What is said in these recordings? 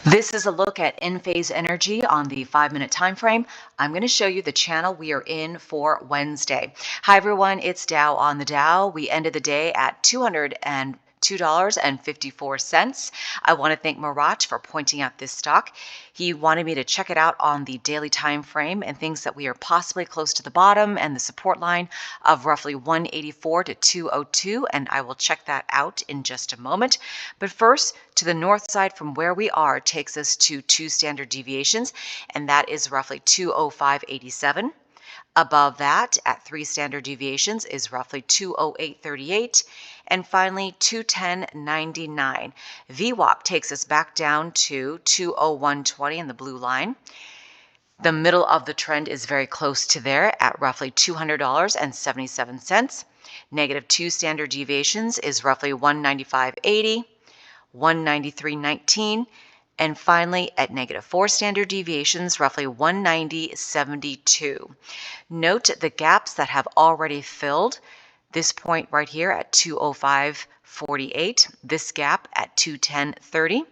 This is a look at in-phase energy on the 5-minute time frame. I'm going to show you the channel we are in for Wednesday. Hi everyone, it's Dow on the Dow. We ended the day at $202.54. I want to thank Marat for pointing out this stock. He wanted me to check it out on the daily time frame and thinks that we are possibly close to the bottom and the support line of roughly 184 to 202, and I will check that out in just a moment. But first, to the north side from where we are takes us to 2 standard deviations, and that is roughly 205.87. Above that, at 3 standard deviations, is roughly 208.38. And finally, 210.99. VWAP takes us back down to 201.20 in the blue line. The middle of the trend is very close to there at roughly $200.77. Negative 2 standard deviations is roughly 195.80. 193.19, and finally at negative 4 standard deviations, roughly 190.72. Note the gaps that have already filled. This point right here at 205.48, this gap at 210.30,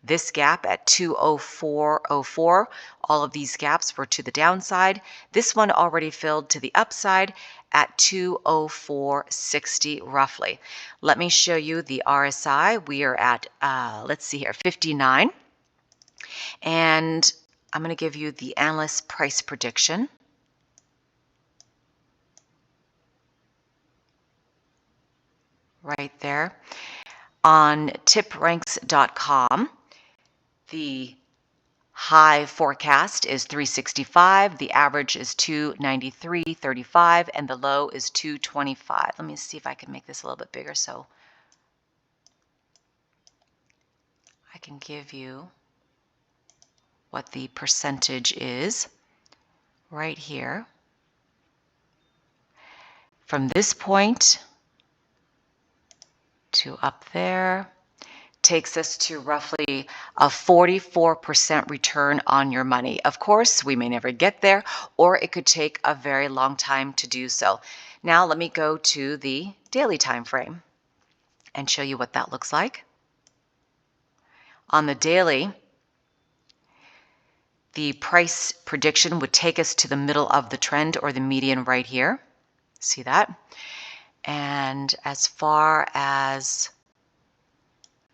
this gap at 204.04. All of these gaps were to the downside. This one already filled to the upside at 204.60 roughly. Let me show you the RSI. We are at, let's see here, 59. And I'm going to give you the analyst price prediction. Right there. On tipranks.com, the high forecast is 365, the average is 293.35, and the low is 225. Let me see if I can make this a little bit bigger so I can give you what the percentage is right here. From this point to up there, takes us to roughly a 44% return on your money. Of course, we may never get there, or it could take a very long time to do so. Now let me go to the daily time frame and show you what that looks like. On the daily, the price prediction would take us to the middle of the trend or the median right here. See that? And as far as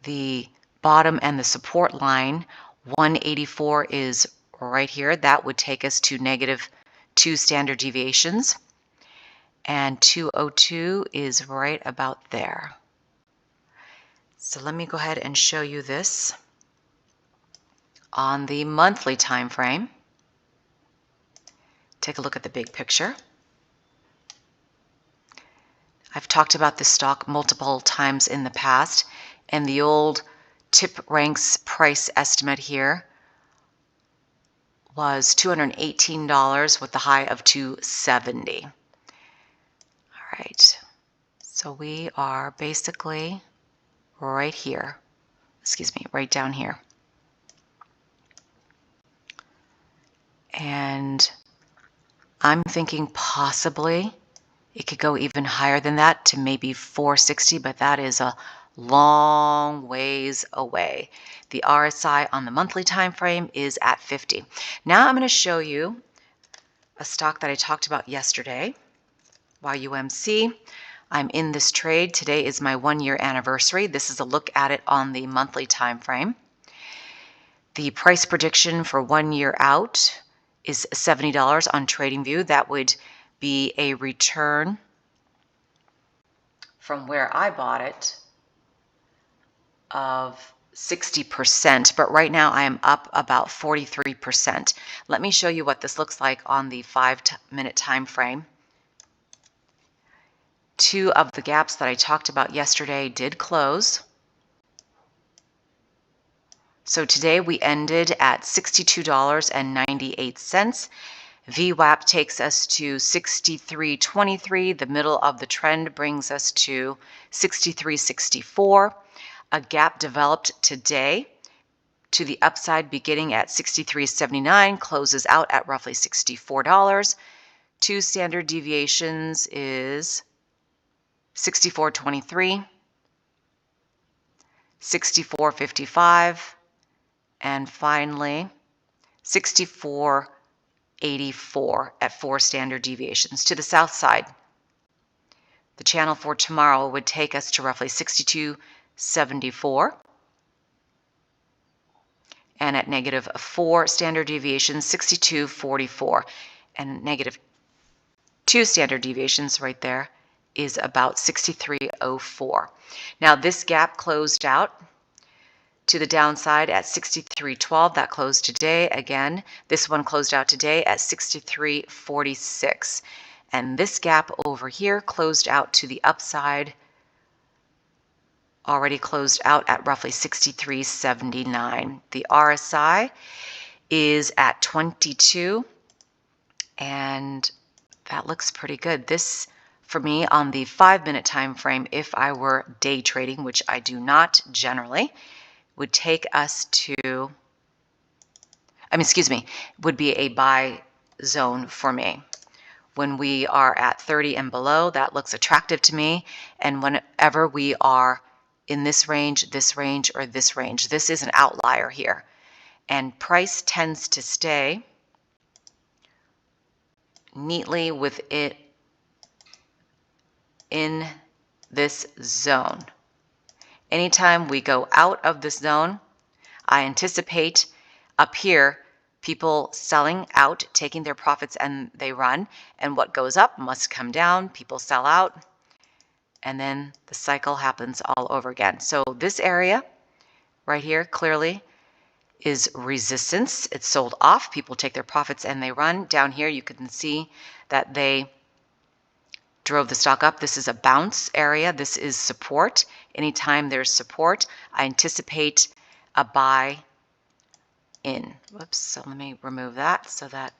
the bottom and the support line, 184 is right here. That would take us to negative 2 standard deviations. And 202 is right about there. So let me go ahead and show you this on the monthly time frame. Take a look at the big picture. I've talked about this stock multiple times in the past, and the old tip ranks price estimate here was $218 with the high of $270. All right, so we are basically right here, right down here. And I'm thinking possibly it could go even higher than that to maybe 460, but that is a long ways away. The RSI on the monthly time frame is at 50. Now I'm going to show you a stock that I talked about yesterday, YUMC. I'm in this trade. Today is my 1-year anniversary. This is a look at it on the monthly time frame. The price prediction for 1 year out is $70 on TradingView. That would be a return from where I bought it of 60%, but right now I am up about 43%. Let me show you what this looks like on the 5-minute time frame. 2 of the gaps that I talked about yesterday did close. So today we ended at $62.98. VWAP takes us to 63.23. The middle of the trend brings us to 63.64. A gap developed today to the upside beginning at 63.79, closes out at roughly $64. 2 standard deviations is 64.23, 64.55, and finally 64.84 at 4 standard deviations. To the south side, the channel for tomorrow would take us to roughly 62.74, and at negative 4 standard deviations, 62.44, and negative 2 standard deviations right there is about 63.04. Now this gap closed out to the downside at 63.12. That closed today. Again, this one closed out today at 63.46. And this gap over here closed out to the upside, already closed out at roughly 63.79. The RSI is at 22, and that looks pretty good. This, for me, on the 5-minute time frame, if I were day trading, which I do not generally, would take us to, would be a buy zone for me. When we are at 30 and below, that looks attractive to me. And whenever we are in this range, or this range, this is an outlier here. And price tends to stay neatly with it in this zone. Anytime we go out of this zone, I anticipate up here people selling out, taking their profits, and they run. And what goes up must come down. People sell out, and then the cycle happens all over again. So this area right here clearly is resistance. It's sold off. People take their profits and they run. Down here you can see that they drove the stock up. This is a bounce area. This is support. Anytime there's support, I anticipate a buy in. Whoops, so let me remove that so that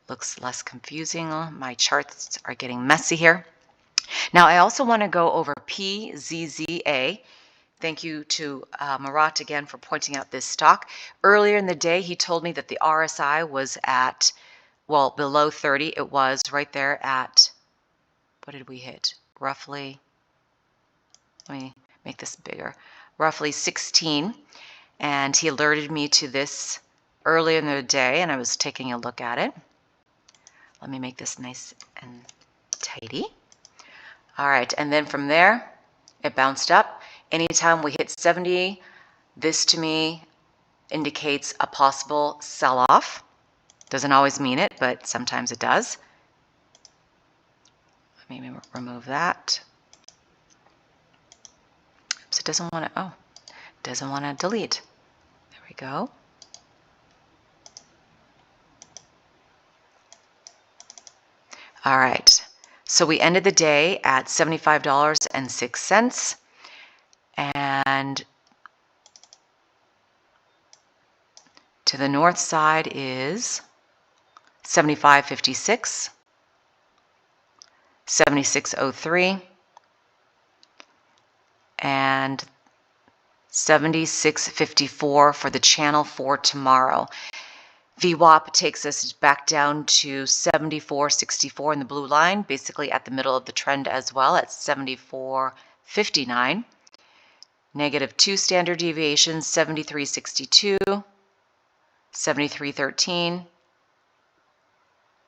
looks less confusing. My charts are getting messy here. Now I also want to go over PZZA. Thank you to Marat again for pointing out this stock. Earlier in the day, he told me that the RSI was at, well, below 30. It was right there at, what did we hit? Roughly, let me make this bigger, roughly 16. And he alerted me to this earlier in the day, and I was taking a look at it. Let me make this nice and tidy. All right, and then from there, it bounced up. Anytime we hit 70, this to me indicates a possible sell-off. Doesn't always mean it, but sometimes it does. Let me remove that. Oops, it doesn't want to, doesn't want to delete. There we go. All right, so we ended the day at $75.06, and to the north side is 75.56, 76.03, and 76.54 for the channel for tomorrow. VWAP takes us back down to 74.64 in the blue line, basically at the middle of the trend as well at 74.59. Negative 2 standard deviations, 73.62, 73.13,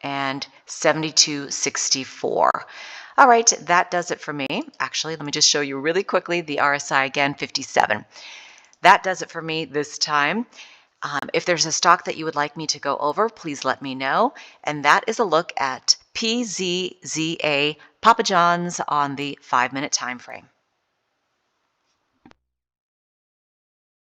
and 72.64. All right, that does it for me. Actually, let me just show you really quickly the RSI again, 57. That does it for me this time. If there's a stock that you would like me to go over, please let me know. And that is a look at PZZA Papa John's on the 5-minute time frame.